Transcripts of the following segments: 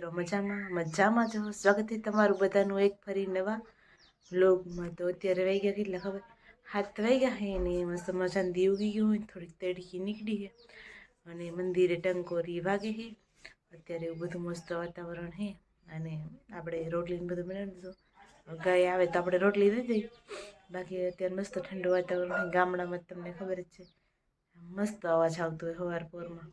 મિત્રો મજામાં જો સ્વાગત છે તમારું બધાનું એક ફરી નવા વ્લોગમાં। તો અત્યારે વાગ્યા કેટલા ખબર 7 વાગ્યા હે ને મસ્ત મજાનું દી ઉગી ગયું હોય, થોડીક તડકી નીકળી હે અને મંદિરે ટંકોરી વાગે હે। અત્યારે એવું બધું મસ્ત વાતાવરણ હે અને આપણે રોટલી ને બધું બનાવી દીધું। ગાય આવે તો આપણે રોટલી દઈ દઈ, બાકી અત્યારે મસ્ત ઠંડુ વાતાવરણ હે। ગામડામાં તમને ખબર જ છે મસ્ત અવાજ આવતો હોય સવાર પોરમાં।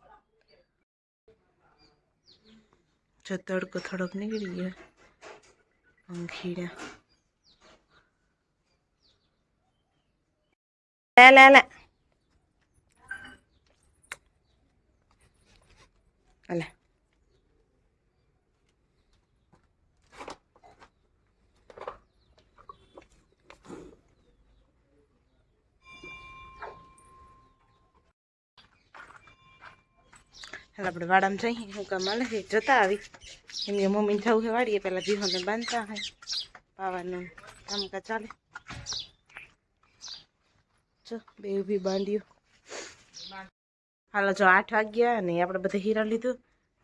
जो तड़को थोड़ोक निकली गयो पंखीड़ा ले ले ले ले हाल अपने वाड़ा में जाइए हूँ काम आले है जता आवी एमनी मम्मी जाऊ है वाड़िए पहला बीहो ने बांधता है पावानो काम का चाले जो बेव भी बांधियो। हाल जो 8 वाग्या ने आपणे बधे हीरा लीधो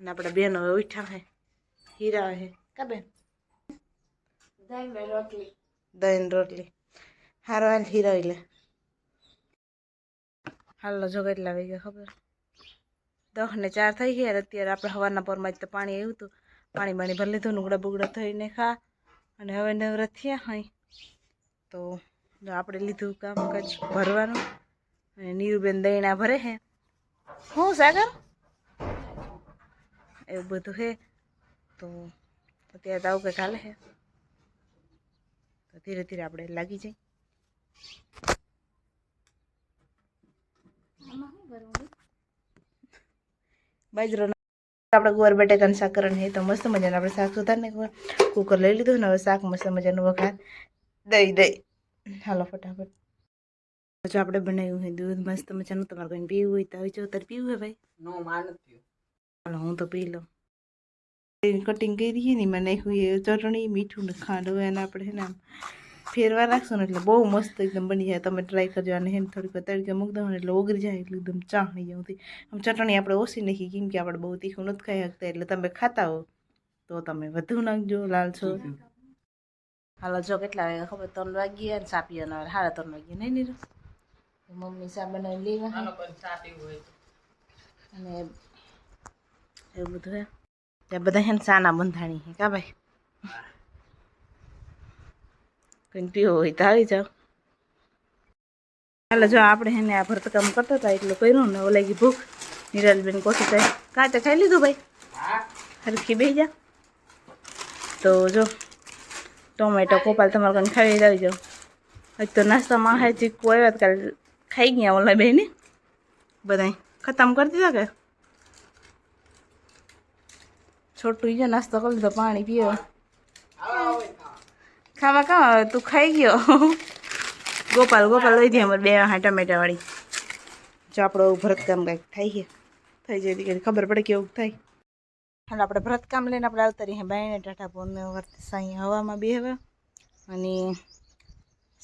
ने आपणे बेन हवे उठ्या है हीरा है का बेन दही रोटली हारो हाल हीरा ले हाल जो કેટલા વાગ્યા ખબર 10 ને 4 થઈ ગયા। અત્યારે આપણે સવારના પોરમાં જ તો પાણી આવ્યું હતું, પાણી બાણી ભરી લીધું, નુગડા બુગડા થઈને ખા અને હવે નવરા થયા હોય તો આપણે લીધું કામકાજ ભરવાનું અને નીરુબેન દહીણા ભરે છે। હું સાગર એવું બધું છે તો અત્યારે તો આવું કંઈક હાલે છે તો ધીરે ધીરે આપણે લાગી જઈએ। बाजरो આપણે ગુવાર બટેકાનું શાક કરવાનું છે તો મસ્ત મજાનું આપણે શાક સુધારને કુકર લઈ લીધું ને હવે શાક મસ્ત મજાનું વઘાર દઈ હાલો ફટાફટ। જો આપણે બનાવ્યું છે દૂધ મસ્ત મજાનું, તમારે કોઈને પીવું હોય તો આવી જાવ। તારે પીવું હે ભાઈ? નો માન પીવું, હાલો હું તો પી લઉં। કટિંગ કરી છે ને મેં નાખ્યું ચટણી મીઠું ને ખાંડ હવે એને આપણે છે ને આમ ફેરવા રાખશું ને એટલે બહુ મસ્ત એકદમ બની જાય। તમે ટ્રાય કરજો અને એને થોડીક તડકે મૂકી દો ને એટલે ઓગળી જાય એટલે એકદમ ચાહણી જેવું। આમ ચટણી આપણે ઓછી નાખી કેમ કે આપણે બહુ તીખું નથી ખાઈ શકતા, એટલે તમે ખાતા હો તો તમે વધુ નાખજો લાલચો। હાલો જો કેટલા વાગ્યા ખબર 3 વાગ્યા ને ચા પીવાના 3:30 વાગ્યા નહીં નીરુ મમ્મી ચા બનાવી લેવા અને એવું બધું હે ત્યાં બધા હે ને ચાના બંધાણી છે કા ભાઈ? કોઈને પીવો હોય તો આવી જાઓ। હાલો જો આપણે હે ને આ ભરતકામ કરતા હતા એટલું કર્યું ને ઓલાગી ભૂખ નિરાલબેન કોશી થાય કાચે ખાઈ લીધું ભાઈ? હરખી બેસી જા તો જો ટોમેટો કોપાલ તમારે કોઈને ખાવી આવી જાઓ। હજી તો નાસ્તામાં હે ચીકુ આવ્યા કાલે ખાઈ ગયા ઓલા બેને બધા ખતમ કરી દીધા કે છોટું જો નાસ્તો કરી લીધો, પાણી પીવો ખાવા કાં તું ખાઈ ગયો ગોપાલ લઈ દે અમારે 2 હા ટમેટા વાળી। જો આપણો ભરતકામ કંઈક થાય છે થઈ જાય કે ખબર પડે કેવું થાય। હાલ આપણે ભરતકામ લઈને આપણે આવતા રહીએ બાયણે ટાટા પોરને વર્તી સાંઈ હવામાં બેહવા અને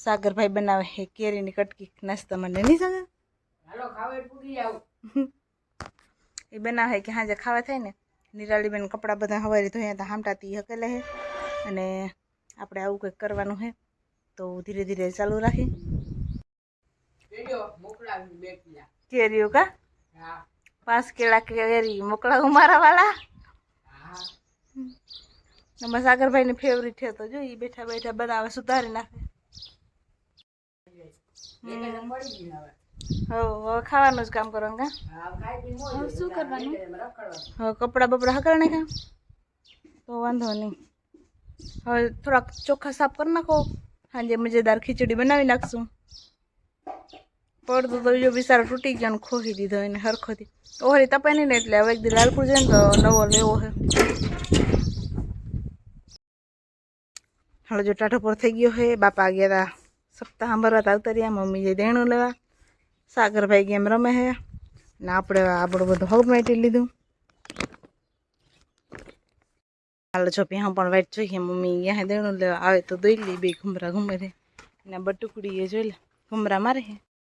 સાગરભાઈ બનાવે છે કેરીની કટકી નાસ્તા માટે નહીં સાગર? હાલો ખાવા પૂગી આવ એ બનાવે કે હાજે ખાવા થાય ને। નિરાલીબેન કપડાં બધા હવારી ધોયા હતા હામટાતી હકેલે છે અને આપણે આવું કંઈક કરવાનું છે તો ધીરે ધીરે ચાલુ રાખી। કેરીઓ કા 5 કેળા કેરી મોકલાવું મારા વાલા। અમારા સાગરભાઈ ને ફેવરિટ છે તો જો એ બેઠા બેઠા બનાવે સુધારી નાખે। હવે ખાવાનું જ કામ કરવાનું કા શું કરવાનું? હવે કપડાં બપડા હકાળ નાખ્યા તો વાંધો નહીં। હવે થોડાક ચોખ્ખા સાફ કરી નાખો, સાંજે મજેદાર ખીચડી બનાવી નાખશું। પડતું તો જો બિચારો તૂટી ગયો ને ખોઈ દીધો એને હરખોથી ઓહરી તપાય નહીં ને એટલે હવે એક દી લાલપુર જાય ને તો નવો લેવો છે। હાલો જો ટાઢો પર થઈ ગયો છે, બાપા ગયા હતા સપ્તાહ સાંભળવા આવતા રહ્યા, મમ્મી જે દેણું લેવા, સાગરભાઈ ગેમ રમે છે ને આપણે આપણું બધું હવ મેટી લીધું। હાલો જો ત્યાં પણ વાઈટ જોઈએ મમ્મી અહીંયા દેણું લેવા આવે તો દોઈ લે બે ઘુમરા ઘુમે છે ને બટુકડી એ જોઈ લે ઘુમરા મારે છે।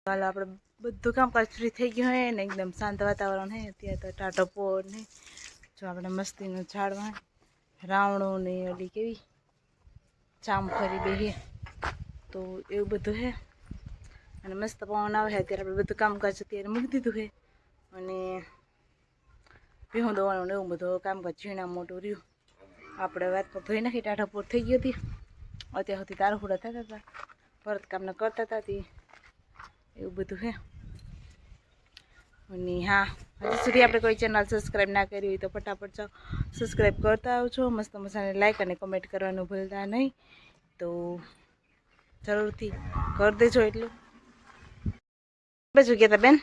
હાલો આપણે બધું કામકાજ ફ્રી થઈ ગયું હોય ને એકદમ શાંત વાતાવરણ છે અત્યારે તો ટાઢો પોર ને જો આપણે મસ્તીનું ઝાડવા રાવણો ને ઓલી કેવી જામફળી બે હે તો એવું બધું હે અને મસ્ત પવન આવે છે અત્યારે આપણે બધું કામકાજ અત્યારે મૂકી દીધું છે અને ભીહું દવાનું ને એવું બધું કામકાજ ઝીણા મોટું રહ્યું આપણે વાત તો ધોઈ નાખી ટાઢાપોર થઈ ગઈ હતી અત્યાર સુધી તારુખુડા થતા હતા ભરત કામને કરતા હતા તે એવું બધું છે અને હા હજી સુધી આપણે કોઈ ચેનલ સબસ્ક્રાઈબ ના કરી હોય તો ફટાફટ જાઓ સબસ્ક્રાઈબ કરતા આવજો મસ્ત મજાને લાઈક અને કમેન્ટ કરવાનું ભૂલતા નહીં તો જરૂરથી કરી દેજો એટલું બાજુ ગયા હતા બેન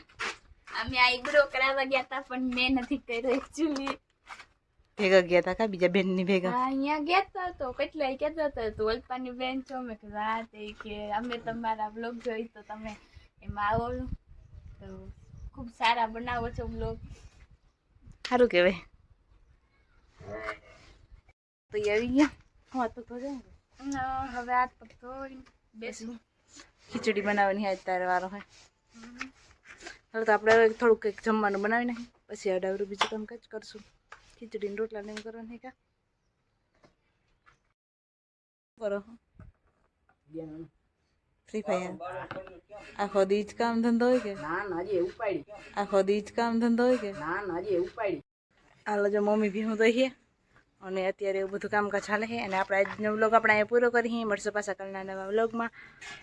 અમે આઈબ્રો કરાવવા ગયા હતા પણ મેં નથી કર્યો એકચ્યુઅલી ભેગા ગયા હતા કા બીજા બેન ની ભેગા અહીંયા ગયા હતા તો કેટલા કહેતા હતા તો ઓલપાની બેન છો મેં કીધું હા તે કે અમે તમારા બ્લોગ જોઈ તો તમે એમાં આવો તો ખૂબ સારા બનાવો છો બ્લોગ સારું કહેવાય તો આવી ગયા હા તો હવે આ તો થોડી બેસું ખીચડી બનાવવાની હોય ત્યારે વારો હોય હવે તો આપણે હવે થોડુંક કંઈક જમવાનું બનાવી નાખીએ પછી અડાવરું બીજું કામકાજ કરશું ખીચડીને રોટલા ને એમ કરવાની કા કરો ફ્રી ફાયર આખો દી જ કામ ધંધો હોય કે આખો દી જ કામ ધંધો હોય કે હાલો જો મમ્મી ભી હું તો છીએ અને અત્યારે એવું બધું કામકાજ ચાલે છે અને આપણે આજનો વ્લોગ આપણે અહીંયા પૂરો કરીએ મળશું પાછા કાલના નવા વ્લોગમાં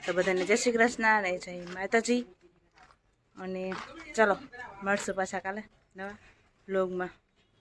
તો બધાને જય શ્રી કૃષ્ણ અને જય માતાજી અને ચલો મળશું પાછા કાલે નવા વ્લોગમાં